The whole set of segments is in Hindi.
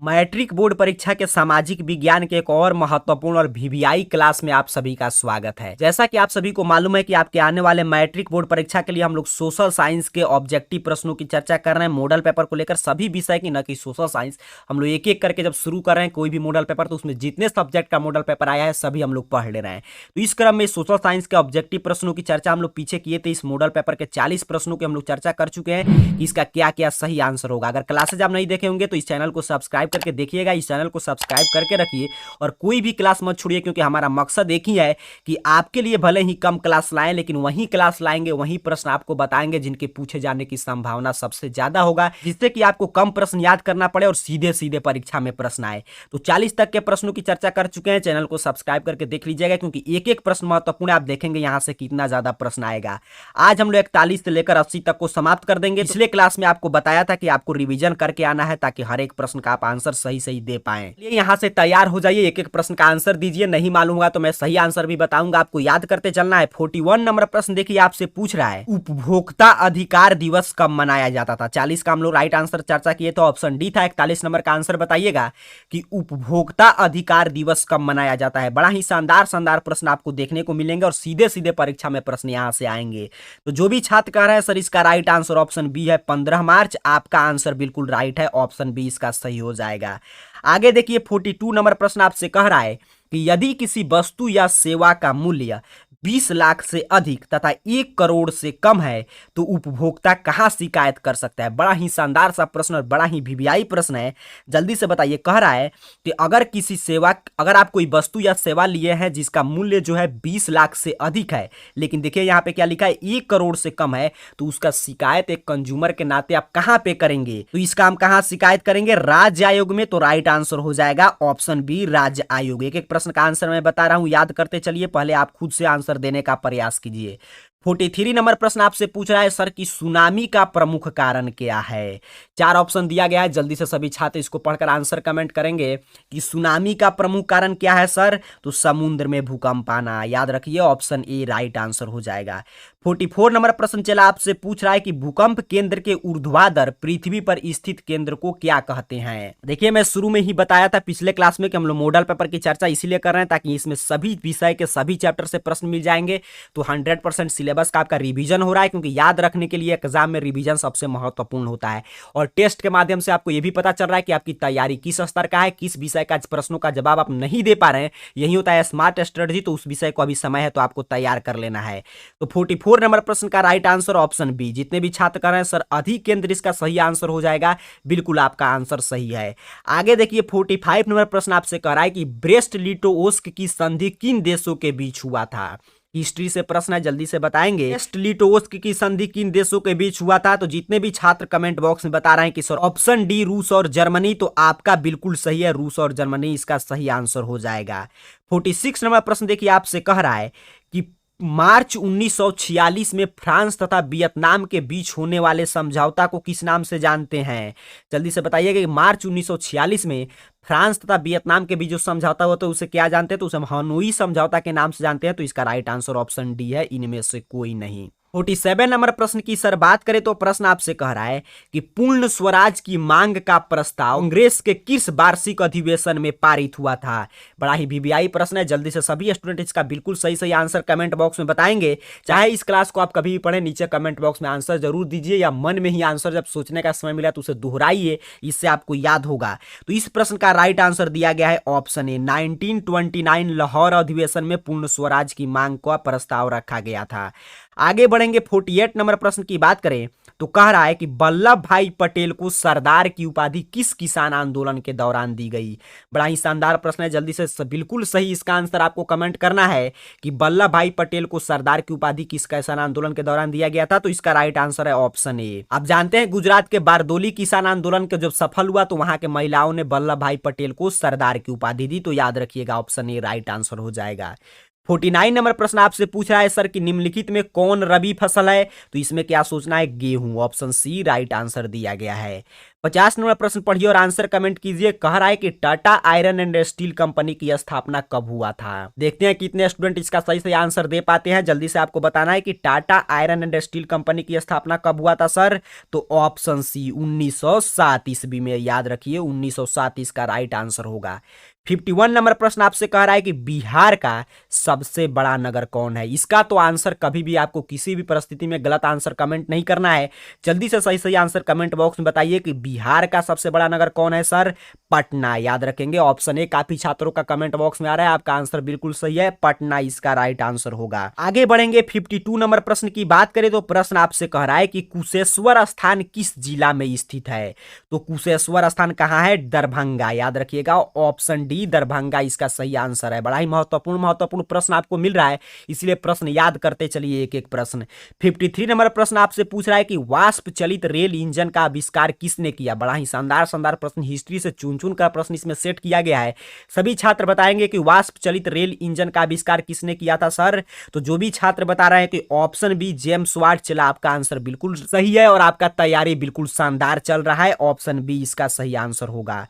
मैट्रिक बोर्ड परीक्षा के सामाजिक विज्ञान के एक और महत्वपूर्ण और वीवीआई क्लास में आप सभी का स्वागत है। जैसा कि आप सभी को मालूम है कि आपके आने वाले मैट्रिक बोर्ड परीक्षा के लिए हम लोग सोशल साइंस के ऑब्जेक्टिव प्रश्नों की चर्चा कर रहे हैं। मॉडल पेपर को लेकर सभी विषय की, न कि सोशल साइंस। हम लोग एक एक करके जब शुरू कर रहे हैं कोई भी मॉडल पेपर, तो उसमें जितने सब्जेक्ट का मॉडल पेपर आया है सभी हम लोग पढ़ ले रहे हैं। तो इस क्रम में सोशल साइंस के ऑब्जेक्टिव प्रश्नों की चर्चा हम लोग पीछे किए थे। इस मॉडल पेपर के 40 प्रश्नों की हम लोग चर्चा कर चुके हैं कि इसका क्या क्या सही आंसर होगा। अगर क्लासेज आप नहीं देखे होंगे तो इस चैनल को सब्सक्राइब करके देखिएगा। इस चैनल को सब्सक्राइब करके रखिए और कोई भी क्लास मत छोड़िए, क्योंकि हमारा मकसद एक ही है कि आपके लिए भले ही कम क्लास लाएं, लेकिन वही क्लास लाएंगे, वही प्रश्न आपको बताएंगे जिनके पूछे जाने की संभावना सबसे ज्यादा होगा, जिससे कि आपको कम प्रश्न याद करना पड़े और सीधे सीधे परीक्षा में प्रश्न आए। तो 40 तक के प्रश्नों की चर्चा कर चुके हैं। चैनल को सब्सक्राइब करके देख लीजिएगा, क्योंकि एक एक प्रश्न महत्वपूर्ण है। आप देखेंगे यहां से कितना ज्यादा प्रश्न आएगा। आज हम लोग 41 से लेकर 80 तक को समाप्त कर देंगे। पिछले क्लास में आपको बताया था कि आपको रिवीजन करके आना है, ताकि हर एक प्रश्न का आप आंसर सही सही दे पाए। यहां से तैयार हो जाइए, एक एक प्रश्न का आंसर दीजिए। नहीं मालूम होगा तो मैं सही आंसर भी बताऊंगा, आपको याद करते चलना है। 41 नंबर प्रश्न देखिए, आपसे पूछ रहा है उपभोक्ता अधिकार दिवस कब मनाया जाता था। 40 का हम लोग राइट आंसर चर्चा किए तो ऑप्शन डी था। 41 नंबर का आंसर बताइएगा कि उपभोक्ता अधिकार दिवस कब मनाया जाता है। बड़ा ही शानदार शानदार प्रश्न आपको देखने को मिलेंगे और सीधे सीधे परीक्षा में प्रश्न यहां से आएंगे। तो जो भी छात्र कह रहा है सर इसका राइट आंसर ऑप्शन बी है 15 मार्च, आपका आंसर बिल्कुल राइट है, ऑप्शन बी इसका सही हो जाएगा। आगे देखिए 42 नंबर प्रश्न आपसे कह रहा है कि यदि किसी वस्तु या सेवा का मूल्य 20 लाख से अधिक तथा 1 करोड़ से कम है तो उपभोक्ता कहां शिकायत कर सकता है। बड़ा ही शानदार सा प्रश्न और बड़ा ही वीवीआई प्रश्न है। जल्दी से बताइए। कह रहा है कि अगर आप कोई वस्तु या सेवा लिए हैं जिसका मूल्य जो है 20 लाख से अधिक है, लेकिन देखिए यहां पे क्या लिखा है 1 करोड़ से कम है, तो उसका शिकायत एक कंज्यूमर के नाते आप कहां पे करेंगे। तो इसका हम कहां शिकायत करेंगे, राज्य आयोग में। तो राइट आंसर हो जाएगा ऑप्शन बी, राज्य आयोग। एक एक प्रश्न का आंसर मैं बता रहा हूं, याद करते चलिए, पहले आप खुद से आंसर देने का प्रयास कीजिए। 43 नंबर प्रश्न आपसे पूछ रहा है सर कि सुनामी का प्रमुख कारण क्या है। 4 ऑप्शन दिया गया है। जल्दी से सभी छात्र इसको पढ़कर आंसर कमेंट करेंगे कि सुनामी का प्रमुख कारण क्या है सर। तो समुद्र में भूकंप आना, याद रखिए, ऑप्शन ए राइट आंसर हो जाएगा। 44 नंबर प्रश्न चला आपसे पूछ रहा है कि भूकंप केंद्र के ऊर्ध्वाधर पृथ्वी पर स्थित केंद्र को क्या कहते हैं। देखिए मैं शुरू में ही बताया था पिछले क्लास में कि हम लोग मॉडल पेपर की चर्चा इसीलिए कर रहे हैं ताकि इसमें सभी विषय के सभी चैप्टर से प्रश्न मिल जाएंगे। तो 100% सिलेबस का आपका रिवीजन हो रहा है, क्योंकि याद रखने के लिए एग्जाम में रिवीजन सबसे महत्वपूर्ण होता है। और टेस्ट के माध्यम से आपको यह भी पता चल रहा है कि आपकी तैयारी किस स्तर का है, किस विषय का प्रश्नों का जवाब आप नहीं दे पा रहे हैं। यही होता है स्मार्ट स्ट्रेटजी। तो उस विषय को अभी समय है तो आपको तैयार कर लेना है। तो 44 नंबर प्रश्न का राइट आंसर ऑप्शन बी। जितने भी छात्र कर रहे हैं सर अधिक केंद्र इसका सही आंसर हो जाएगा, बिल्कुल आपका आंसर सही है। आगे देखिए 45 नंबर प्रश्न आपसे कह रहा है कि ब्रेस्ट लिटोओस्क की संधि किन देशों के बीच हुआ था। हिस्ट्री से प्रश्न है, जल्दी से बताएंगे। ब्रेस्ट लिटोओस्क की संधि किन देशों के बीच हुआ था। तो जितने भी छात्र कमेंट बॉक्स में बता रहे हैं कि सर ऑप्शन डी रूस और जर्मनी, तो आपका बिल्कुल सही है, रूस और जर्मनी इसका सही आंसर हो जाएगा। 46 नंबर प्रश्न देखिए आपसे कह रहा है कि मार्च 1946 में फ्रांस तथा वियतनाम के बीच होने वाले समझौता को किस नाम से जानते हैं। जल्दी से बताइएगा कि मार्च 1946 में फ्रांस तथा वियतनाम के बीच जो समझौता हुआ तो उसे क्या जानते हैं। तो उसे हनोई समझौता के नाम से जानते हैं। तो इसका राइट आंसर ऑप्शन डी है, इनमें से कोई नहीं। 47 नंबर प्रश्न की सर बात करें तो प्रश्न आपसे कह रहा है कि पूर्ण स्वराज की मांग का प्रस्ताव कांग्रेस के किस वार्षिक अधिवेशन में पारित हुआ था। बड़ा ही वीवीआई प्रश्न है। जल्दी से सभी स्टूडेंट इसका बिल्कुल सही सही आंसर कमेंट बॉक्स में बताएंगे। चाहे इस क्लास को आप कभी भी पढ़ें, नीचे कमेंट बॉक्स में आंसर जरूर दीजिए, या मन में ही आंसर जब सोचने का समय मिला तो उसे दोहराइए, इससे आपको याद होगा। तो इस प्रश्न का राइट आंसर दिया गया है ऑप्शन ए, 1929 लाहौर अधिवेशन में पूर्ण स्वराज की मांग का प्रस्ताव रखा गया था। आगे बढ़ेंगे 48 नंबर प्रश्न की बात करें तो कह रहा है कि वल्लभ भाई पटेल को सरदार की उपाधि किस किसान आंदोलन के दौरान दी गई। बड़ा ही शानदार प्रश्न है। जल्दी से बिल्कुल सही इसका आंसर आपको कमेंट करना है कि वल्लभ भाई पटेल को सरदार की उपाधि किस किसान आंदोलन के दौरान दिया गया था। तो इसका राइट आंसर है ऑप्शन ए। आप जानते हैं गुजरात के बारदोली किसान आंदोलन के जब सफल हुआ तो वहां के महिलाओं ने वल्लभ भाई पटेल को सरदार की उपाधि दी। तो याद रखिएगा ऑप्शन ए राइट आंसर हो जाएगा। 49 नंबर प्रश्न आपसे पूछ रहा है सर कि निम्नलिखित में कौन रबी फसल है। तो इसमें क्या सोचना है, गेहूं, ऑप्शन सी राइट आंसर दिया गया है। 50 नंबर प्रश्न पढ़िए और आंसर कमेंट कीजिए। कह रहा है कि Tata iron and steel company की स्थापना कब हुआ था। देखते हैं कितने स्टूडेंट इसका सही सही आंसर दे पाते हैं। जल्दी से आपको बताना है कि Tata iron and steel company की स्थापना कब हुआ था सर। तो ऑप्शन सी 1907 ईस्वी में। याद रखिए 1907 इसका राइट आंसर होगा। 51 नंबर प्रश्न आपसे कह रहा है कि बिहार का सबसे बड़ा नगर कौन है। इसका तो आंसर कभी भी आपको किसी भी परिस्थिति में गलत आंसर कमेंट नहीं करना है। जल्दी से सही सही आंसर कमेंट बॉक्स में बताइए कि बिहार का सबसे बड़ा नगर कौन है सर। पटना। याद रखेंगे ऑप्शन ए काफी छात्रों का कमेंट बॉक्स में आ रहा है। आपका आंसर बिल्कुल सही है, पटना इसका राइट आंसर होगा। आगे बढ़ेंगे 52 नंबर प्रश्न की बात करें तो प्रश्न आपसे कह रहा है कि कुशेश्वर स्थान किस जिला में स्थित है। तो कुशेश्वर स्थान कहां है। दरभंगा। याद रखिएगा ऑप्शन डी दरभंगा इसका सही आंसर है। बड़ा ही महत्वपूर्ण प्रश्न आपको मिल रहा है, इसलिए प्रश्न याद करते चलिए एक एक प्रश्न। 53 नंबर प्रश्न आपसे पूछ रहा है कि वाष्प चलित रेल इंजन का आविष्कार किसने किया। बड़ा ही शानदार प्रश्न, हिस्ट्री से चुन चुन का प्रश्न इसमें सेट किया गया है। सभी छात्र बताएंगे कि वाष्प चलित रेल इंजन का आविष्कार किसने किया था सर। तो जो भी छात्र बता रहे हैं कि ऑप्शन बी जेम्स वाट चला, आपका आंसर बिल्कुल सही है और आपका तैयारी बिल्कुल शानदार चल रहा है। ऑप्शन बी इसका सही आंसर होगा।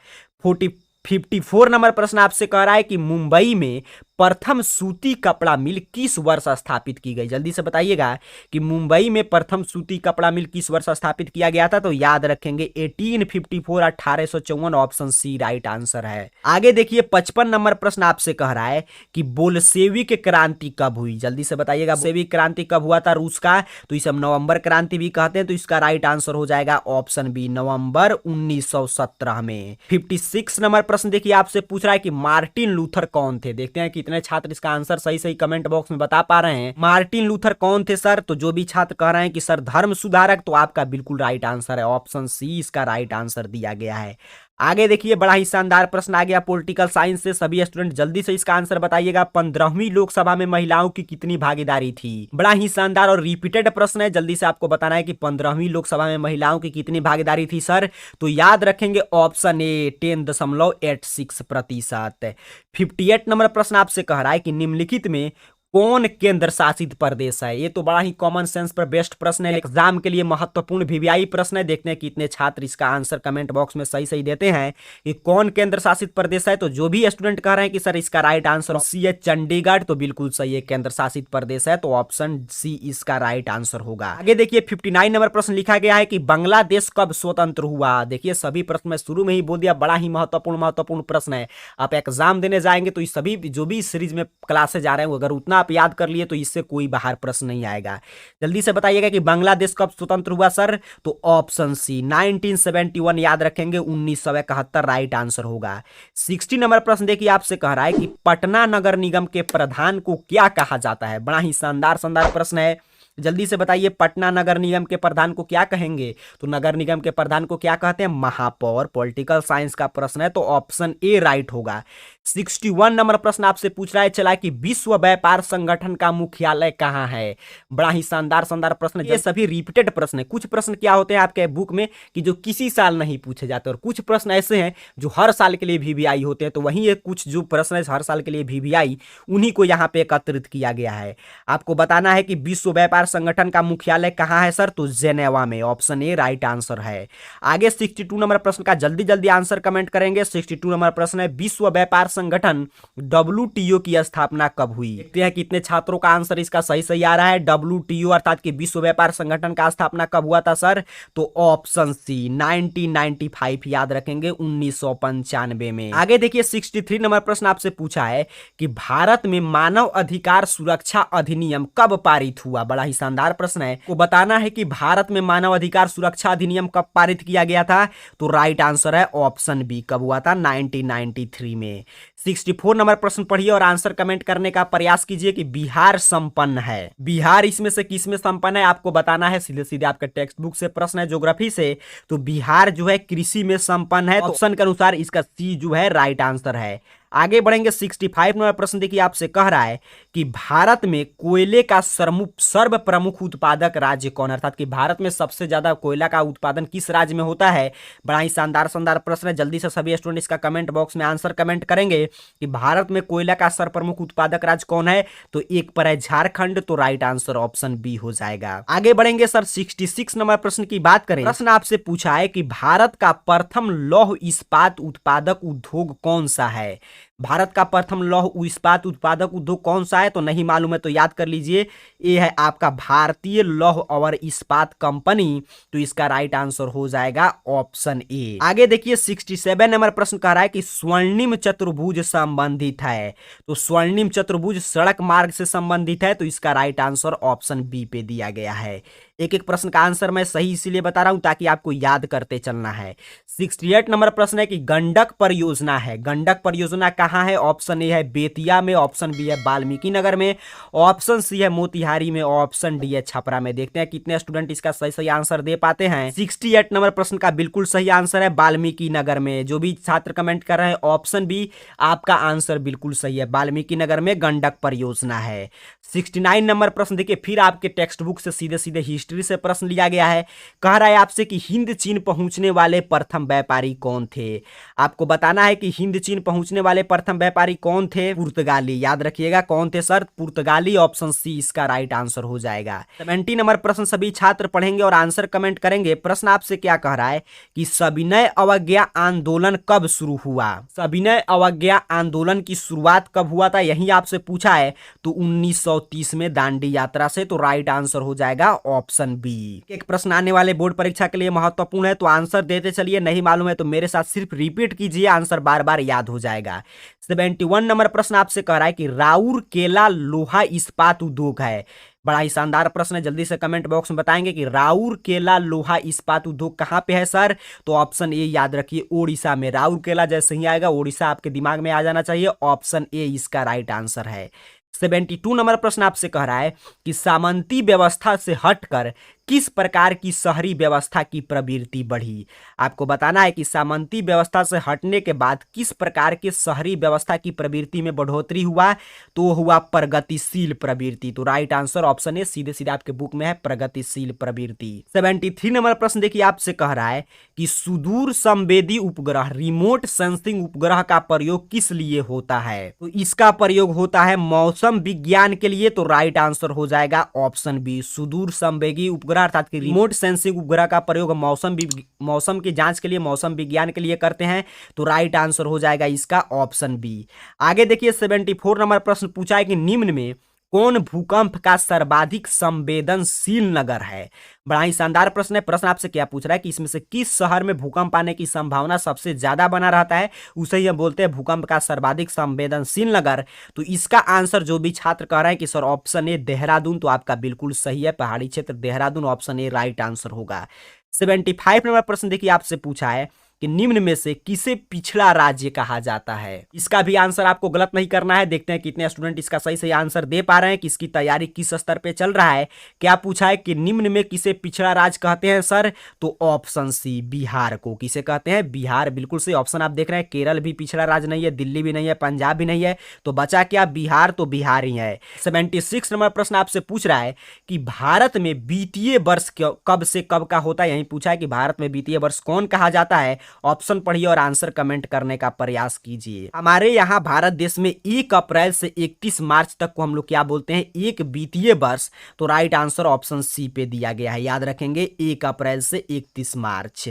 54 नंबर प्रश्न आपसे कह रहा है कि मुंबई में प्रथम सूती कपड़ा मिल किस वर्ष स्थापित की गई। जल्दी से बताइएगा कि मुंबई में प्रथम सूती कपड़ा मिल किस वर्ष स्थापित किया गया था। तो याद रखेंगे 1854 1854 ऑप्शन सी राइट आंसर है। आगे देखिए 55 नंबर प्रश्न आपसे कह रहा है कि बोल्शेविक क्रांति कब हुई। जल्दी से बताइएगा बोल्शेविक क्रांति कब हुआ था रूस का। तो इसे हम नवंबर क्रांति भी कहते हैं, तो इसका राइट आंसर हो जाएगा ऑप्शन बी नवंबर 1917 में। 56 नंबर प्रश्न देखिए आपसे पूछ रहा है कि मार्टिन लूथर कौन थे। देखते हैं कितने छात्र इसका आंसर सही सही कमेंट बॉक्स में बता पा रहे हैं। मार्टिन लूथर कौन थे सर। तो जो भी छात्र कह रहे हैं कि सर धर्म सुधारक, तो आपका बिल्कुल राइट आंसर है, ऑप्शन सी इसका राइट आंसर दिया गया है। आगे देखिए बड़ा ही शानदार प्रश्न आ गया पॉलिटिकल साइंस से। सभी स्टूडेंट जल्दी से इसका आंसर बताइएगा। 15वीं लोकसभा में महिलाओं की कितनी भागीदारी थी। बड़ा ही शानदार और रिपीटेड प्रश्न है। जल्दी से आपको बताना है कि 15वीं लोकसभा में महिलाओं की कितनी भागीदारी थी सर। तो याद रखेंगे ऑप्शन ए 10.86%। 58 नंबर प्रश्न आपसे कह रहा है कि निम्नलिखित में कौन केंद्र शासित प्रदेश है। ये तो बड़ा ही कॉमन सेंस पर बेस्ट प्रश्न है, एग्जाम के लिए महत्वपूर्ण वीवीआई प्रश्न है। देखते हैं कितने छात्र इसका आंसर कमेंट बॉक्स में सही सही देते हैं कि कौन केंद्र शासित प्रदेश है। तो जो भी स्टूडेंट कह रहे हैं कि सर इसका राइट आंसर सी है चंडीगढ़, तो बिल्कुल सही है, केंद्र शासित प्रदेश है। तो ऑप्शन सी इसका राइट आंसर होगा। आगे देखिए 59 नंबर प्रश्न लिखा गया है कि बांग्लादेश कब स्वतंत्र हुआ। देखिए सभी प्रश्न में शुरू में ही बोल दिया, बड़ा ही महत्वपूर्ण प्रश्न है। आप एग्जाम देने जाएंगे तो सभी जो भी सीरीज में क्लासेज आ रहे हैं अगर उतना आप याद कर लिए तो इससे कोई बाहर प्रश्न नहीं आएगा। जल्दी से बताइएगा कि बांग्लादेश कब स्वतंत्र हुआ सर। तो ऑप्शन सी 1971 याद रखेंगे 1971 राइट आंसर होगा। 60 नंबर प्रश्न देखिए आपसे कह रहा है कि पटना नगर निगम के प्रधान को क्या कहा जाता है। बड़ा ही शानदार प्रश्न है। जल्दी से बताइए पटना नगर निगम के प्रधान को क्या कहेंगे। तो नगर निगम के प्रधान को क्या कहते हैं, महापौर। पॉलिटिकल साइंस का प्रश्न है, तो ऑप्शन ए राइट होगा। 61 नंबर प्रश्न आपसे पूछ रहा है चला कि विश्व व्यापार संगठन का मुख्यालय कहां है। बड़ा ही शानदार प्रश्न। ये सभी रिपीटेड प्रश्न है। कुछ प्रश्न क्या होते हैं आपके बुक में कि जो किसी साल नहीं पूछे जाते, और कुछ प्रश्न ऐसे हैं जो हर साल के लिए वीवीआई होते हैं। तो वहीं एक कुछ जो प्रश्न है हर साल के लिए वीवीआई, उन्हीं को यहाँ पे एकत्रित किया गया है। आपको बताना है कि विश्व व्यापार संगठन का मुख्यालय कहां है सर। तो जेनेवा में, ऑप्शन ए राइट आंसर है। आगे 62 नंबर प्रश्न का जल्दी आंसर कमेंट करेंगे। 62 नंबर प्रश्न है विश्व व्यापार संगठन WTO की स्थापना कब हुई। देखते हैं कितने छात्रों का आंसर इसका सही आ रहा है। WTO अर्थात कि विश्व व्यापार संगठन का स्थापना कब हुआ था सर। तो ऑप्शन सी 1995 याद रखेंगे 1995 में। आगे देखिए 63 नंबर प्रश्न आपसे पूछा है कि भारत में मानव अधिकार सुरक्षा अधिनियम कब पारित हुआ। बड़ा ही शानदार प्रश्न है। को बताना है कि भारत में मानव अधिकार सुरक्षा अधिनियम कब पारित किया गया था। तो राइट आंसर है ऑप्शन बी, कब हुआ था 1993 में। 64 नंबर प्रश्न पढ़िए और आंसर कमेंट करने का प्रयास कीजिए कि बिहार संपन्न है। बिहार इसमें से किस में संपन्न है आपको बताना है। सीधे सीधे आपके टेक्स्ट बुक से प्रश्न है ज्योग्राफी से। तो बिहार जो है कृषि में संपन्न है। तो ऑप्शन के अनुसार इसका सी जो है राइट आंसर है। आगे बढ़ेंगे 65 नंबर प्रश्न देखिए आपसे कह रहा है कि भारत में कोयले का सर्व प्रमुख उत्पादक राज्य कौन है, अर्थात कि भारत में सबसे ज्यादा कोयला का उत्पादन किस राज्य में होता है। बड़ा ही शानदार शानदार प्रश्न है, जल्दी से सभी स्टूडेंट इसका कमेंट बॉक्स में आंसर कमेंट करेंगे कि भारत में कोयला का सर्व प्रमुख उत्पादक राज्य कौन है। तो एक पर है झारखंड, तो राइट आंसर ऑप्शन बी हो जाएगा। आगे बढ़ेंगे सर 66 नंबर प्रश्न की बात करें। प्रश्न आपसे पूछा है कि भारत का प्रथम लौह इस्पात उत्पादक उद्योग कौन सा है। भारत का प्रथम लौह इस्पात उत्पादक उद्योग कौन सा है, तो नहीं मालूम है तो याद कर लीजिए, ये है आपका भारतीय लौह और इस्पात कंपनी। तो इसका राइट आंसर हो जाएगा ऑप्शन ए। आगे देखिए 67 नंबर प्रश्न कह रहा है कि स्वर्णिम चतुर्भुज संबंधित है। तो स्वर्णिम चतुर्भुज सड़क मार्ग से संबंधित है, तो इसका राइट आंसर ऑप्शन बी पे दिया गया है। एक एक प्रश्न का आंसर मैं सही इसीलिए बता रहा हूं ताकि आपको याद करते चलना है। 68 नंबर प्रश्न है कि गंडक परियोजना है, गंडक परियोजना कहां है। ऑप्शन ए है बेतिया में, ऑप्शन बी है वाल्मीकि नगर में, ऑप्शन सी है मोतिहारी में, ऑप्शन डी है छपरा में। देखते हैं कितने स्टूडेंट इसका सही सही आंसर दे पाते हैं। 68 नंबर प्रश्न का बिल्कुल सही आंसर है वाल्मीकि नगर में। जो भी छात्र कमेंट कर रहे हैं ऑप्शन बी, आपका आंसर बिल्कुल सही है, वाल्मीकि नगर में गंडक परियोजना है। 69 नंबर प्रश्न देखिए फिर आपके टेक्स्ट बुक से सीधे सीधे हिस्ट्री से प्रश्न लिया गया है। कह रहा है आपसे कि हिंद चीन पहुंचने वाले प्रथम व्यापारी कौन थे। आपको बताना है कि हिंद चीन पहुंचने वाले प्रथम व्यापारी कौन थे, पुर्तगाली। याद रखिएगा कौन थे सर, पुर्तगाली। ऑप्शन सी इसका राइट आंसर हो जाएगा। 70 नंबर प्रश्न सभी छात्र पढ़ेंगे और आंसर कमेंट करेंगे। प्रश्न आपसे क्या कह रहा है कि सविनय अवज्ञा आंदोलन कब शुरू हुआ। सविनय अवज्ञा आंदोलन की शुरुआत कब हुआ था, यही आपसे पूछा है। तो 1930 में दांडी यात्रा से। तो राइट आंसर हो जाएगा ऑप्शन बी। एक प्रश्न आने वाले बोर्ड परीक्षा के लिए महत्वपूर्ण है, तो आंसर देते चलिए। नहीं मालूम है तो मेरे साथ सिर्फ रिपीट कीजिए, आंसर बार बार याद हो जाएगा। 71 नंबर प्रश्न आपसे कह रहा है कि राउरकेला लोहा इस्पात उद्योग है। बड़ा ही शानदार प्रश्न है, जल्दी से कमेंट बॉक्स में बताएंगे कि राउरकेला लोहा इस्पात उद्योग कहां पे है सर। तो ऑप्शन ए याद रखिए, ओडिशा में। राउरकेला जैसे ही आएगा ओडिशा आपके दिमाग में आ जाना चाहिए। ऑप्शन ए इसका राइट आंसर है। 72 नंबर प्रश्न आपसे कह रहा है कि सामंती व्यवस्था से हटकर किस प्रकार की शहरी व्यवस्था की प्रवृत्ति बढ़ी। आपको बताना है कि सामंती व्यवस्था से हटने के बाद किस प्रकार के शहरी व्यवस्था की प्रवृत्ति में बढ़ोतरी हुआ। तो हुआ प्रगतिशील प्रवृत्ति। तो राइट आंसर ऑप्शन ए सीधे सीधे आपके बुक में है, प्रगतिशील प्रवृत्ति। 73 नंबर प्रश्न देखिए आपसे कह रहा है कि सुदूर संवेदी उपग्रह रिमोट सेंसिंग उपग्रह का प्रयोग किस लिए होता है। तो इसका प्रयोग होता है मौसम विज्ञान के लिए। तो राइट आंसर हो जाएगा ऑप्शन बी, सुदूर संवेदी उपग्रह अर्थात कि रिमोट सेंसिंग उपग्रह का प्रयोग मौसम की जांच के लिए, मौसम विज्ञान के लिए करते हैं। तो राइट आंसर हो जाएगा इसका ऑप्शन बी। आगे देखिए 74 नंबर प्रश्न पूछा है कि निम्न में कौन भूकंप का सर्वाधिक संवेदनशील नगर है। बड़ा ही शानदार प्रश्न है। प्रश्न आपसे क्या पूछ रहा है कि इसमें से किस शहर में भूकंप आने की संभावना सबसे ज्यादा बना रहता है, उसे ही हम बोलते हैं भूकंप का सर्वाधिक संवेदनशील नगर। तो इसका आंसर जो भी छात्र कह रहे हैं कि सर ऑप्शन ए देहरादून, तो आपका बिल्कुल सही है, पहाड़ी क्षेत्र Dehradun. Option A right answer होगा। 75 नंबर प्रश्न देखिए आपसे पूछा है कि निम्न में से किसे पिछड़ा राज्य कहा जाता है। इसका भी आंसर आपको गलत नहीं करना है। देखते हैं कितने स्टूडेंट इसका सही सही आंसर दे पा रहे हैं, कि इसकी तैयारी किस स्तर पे चल रहा है। क्या पूछा है कि निम्न में किसे पिछड़ा राज्य कहते हैं सर। तो ऑप्शन सी बिहार को किसे कहते हैं, बिहार। बिल्कुल सही ऑप्शन आप देख रहे हैं। केरल भी पिछड़ा राज्य नहीं है, दिल्ली भी नहीं है, पंजाब भी नहीं है, तो बचा क्या, बिहार। तो बिहार ही है। 76 नंबर प्रश्न आपसे पूछ रहा है कि भारत में वित्तीय वर्ष कब से कब का होता है। यही पूछा है कि भारत में वित्तीय वर्ष कौन कहा जाता है। ऑप्शन पढ़िए और आंसर कमेंट करने का प्रयास कीजिए। हमारे यहाँ भारत देश में 1 अप्रैल से 31 मार्च तक को हम लोग क्या बोलते हैं, एक वित्तीय वर्ष। तो राइट आंसर ऑप्शन सी पे दिया गया है, याद रखेंगे 1 अप्रैल से 31 मार्च।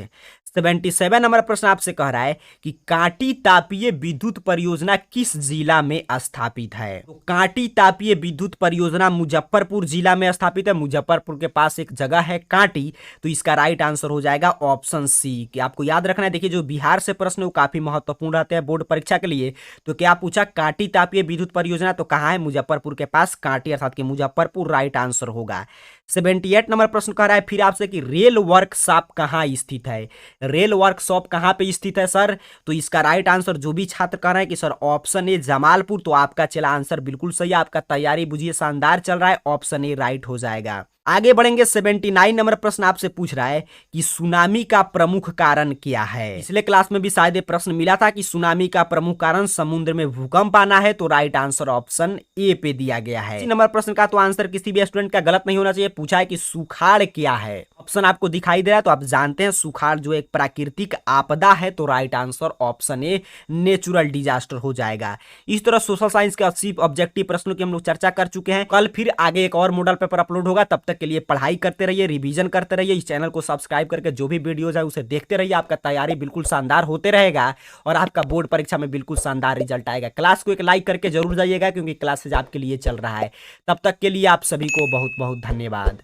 77 नंबर प्रश्न आपसे कह रहा है कि कांटी तापीय विद्युत परियोजना किस जिला में स्थापित है। तो कांटी तापीय विद्युत परियोजना मुजफ्फरपुर जिला में स्थापित है। मुजफ्फरपुर के पास एक जगह है कांटी। तो इसका राइट आंसर हो जाएगा ऑप्शन सी। कि आपको याद रखना है, देखिए जो बिहार से प्रश्न वो काफी महत्वपूर्ण रहते हैं बोर्ड परीक्षा के लिए। तो क्या पूछा, कांटी तापीय विद्युत परियोजना तो कहाँ है, मुजफ्फरपुर के पास कांटी अर्थात कि मुजफ्फरपुर राइट आंसर होगा। 78 नंबर प्रश्न कह रहा है फिर आपसे कि रेल वर्कशॉप कहाँ स्थित है। रेल वर्कशॉप कहाँ पे स्थित है सर। तो इसका राइट आंसर जो भी छात्र कह रहे हैं कि सर ऑप्शन ए जमालपुर। तो आपका चला आंसर बिल्कुल सही है, आपका तैयारी बुझिए शानदार चल रहा है। ऑप्शन ए राइट हो जाएगा। आगे बढ़ेंगे। 79 नंबर प्रश्न आपसे पूछ रहा है कि सुनामी का प्रमुख कारण क्या है। पिछले क्लास में भी शायद ये प्रश्न मिला था कि सुनामी का प्रमुख कारण समुद्र में भूकंप आना है, तो राइट आंसर ऑप्शन ए पे दिया गया है। इसी नंबर प्रश्न का तो आंसर किसी भी स्टूडेंट का गलत नहीं होना चाहिए। पूछा है कि सुखाड़ क्या है। ऑप्शन आपको दिखाई दे रहा है, तो आप जानते हैं सुखाड़ जो एक प्राकृतिक आपदा है, तो right answer option a natural disaster हो जाएगा। इस तरह सोशल साइंस के 80 ऑब्जेक्टिव प्रश्नों की हम लोग चर्चा कर चुके हैं। कल फिर आगे एक और मॉडल पेपर अपलोड होगा, तब तक के लिए पढ़ाई करते रहिए, रिवीजन करते रहिए। इस चैनल को सब्सक्राइब करके जो भी वीडियोज है उसे देखते रहिए। आपका तैयारी बिल्कुल शानदार होते रहेगा और आपका बोर्ड परीक्षा में बिल्कुल शानदार रिजल्ट आएगा। क्लास को एक लाइक करके जरूर जाइएगा, क्योंकि क्लासेज आपके लिए चल रहा है। तब तक के लिए आप सभी को बहुत बहुत धन्यवाद।